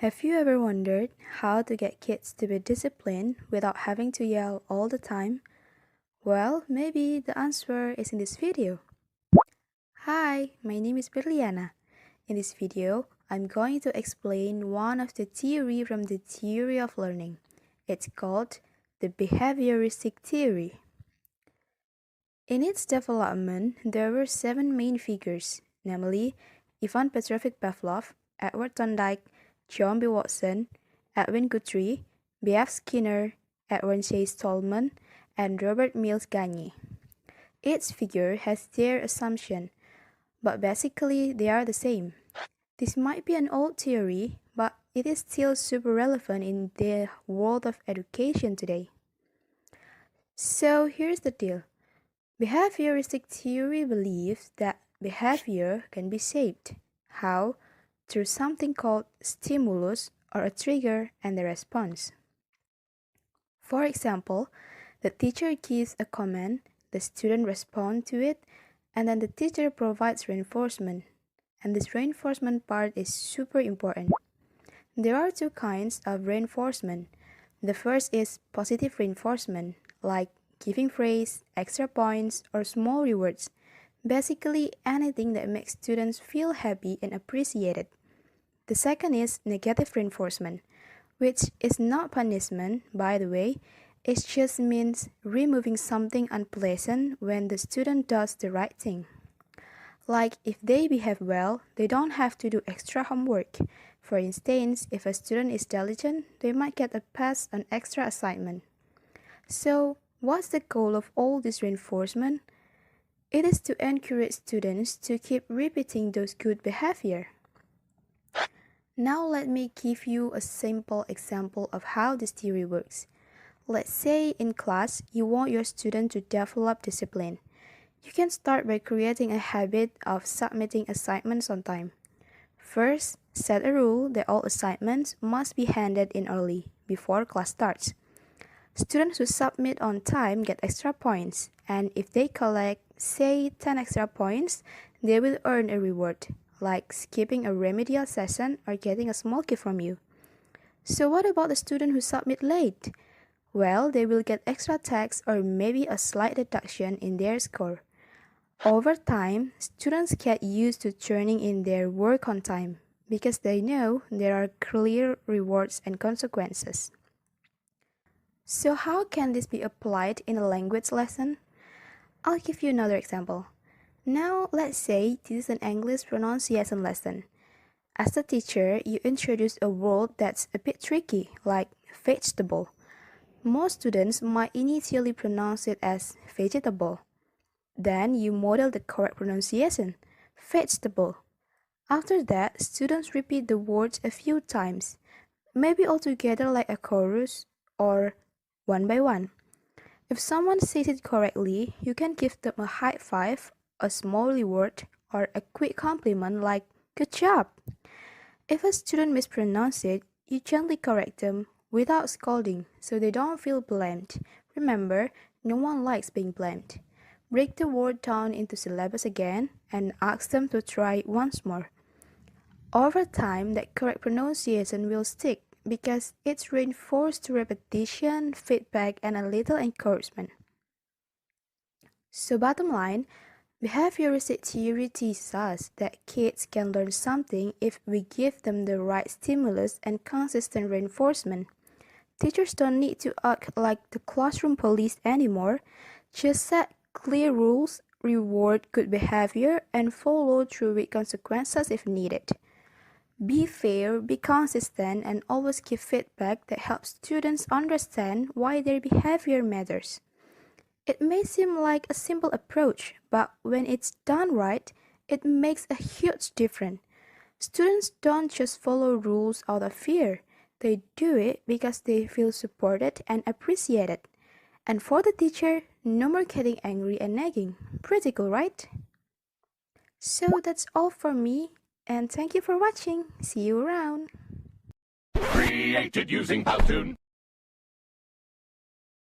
Have you ever wondered how to get kids to be disciplined without having to yell all the time? Well, maybe the answer is in this video. Hi, my name is Berliana. In this video, I'm going to explain one of the theory from the theory of learning. It's called the behavioristic theory. In its development, there were 7 main figures, namely Ivan Petrovich Pavlov, Edward Thorndike, John B. Watson, Edwin Guthrie, B.F. Skinner, Edwin Chase Tolman, and Robert Mills Gagne. Each figure has their assumption, but basically they are the same. This might be an old theory, but it is still super relevant in the world of education today. So here's the deal. Behavioristic theory believes that behavior can be shaped. How? Through something called stimulus or a trigger and the response. For example, the teacher gives a command, the student responds to it, and then the teacher provides reinforcement. And this reinforcement part is super important. There are 2 kinds of reinforcement. The first is positive reinforcement, like giving praise, extra points, or small rewards. Basically, anything that makes students feel happy and appreciated. The second is negative reinforcement, which is not punishment, by the way. It just means removing something unpleasant when the student does the right thing. Like if they behave well, they don't have to do extra homework. For instance, if a student is diligent, they might get a pass on extra assignment. So, what's the goal of all this reinforcement? It is to encourage students to keep repeating those good behavior. Now let me give you a simple example of how this theory works. Let's say in class, you want your student to develop discipline. You can start by creating a habit of submitting assignments on time. First, set a rule that all assignments must be handed in early, before class starts. Students who submit on time get extra points, and if they collect, say, 10 extra points, they will earn a reward, like skipping a remedial session or getting a small gift from you. So what about the student who submit late? Well, they will get extra tax or maybe a slight deduction in their score. Over time, students get used to turning in their work on time because they know there are clear rewards and consequences. So how can this be applied in a language lesson? I'll give you another example. Now, let's say this is an English pronunciation lesson. As a teacher, you introduce a word that's a bit tricky, like vegetable. Most students might initially pronounce it as vegetable. Then you model the correct pronunciation, vegetable. After that, students repeat the words a few times, maybe all together like a chorus or one by one. If someone says it correctly, you can give them a high five, a small reward, or a quick compliment like, "Good job!" If a student mispronounces it, you gently correct them without scolding so they don't feel blamed. Remember, no one likes being blamed. Break the word down into syllables again and ask them to try once more. Over time, that correct pronunciation will stick because it's reinforced through repetition, feedback, and a little encouragement. So bottom line, behavioristic theory teaches us that kids can learn something if we give them the right stimulus and consistent reinforcement. Teachers don't need to act like the classroom police anymore. Just set clear rules, reward good behavior, and follow through with consequences if needed. Be fair, be consistent, and always give feedback that helps students understand why their behavior matters. It may seem like a simple approach, but when it's done right, it makes a huge difference. Students don't just follow rules out of fear. They do it because they feel supported and appreciated. And for the teacher, no more getting angry and nagging. Pretty cool, right? So that's all for me, and thank you for watching. See you around. Created using Powtoon.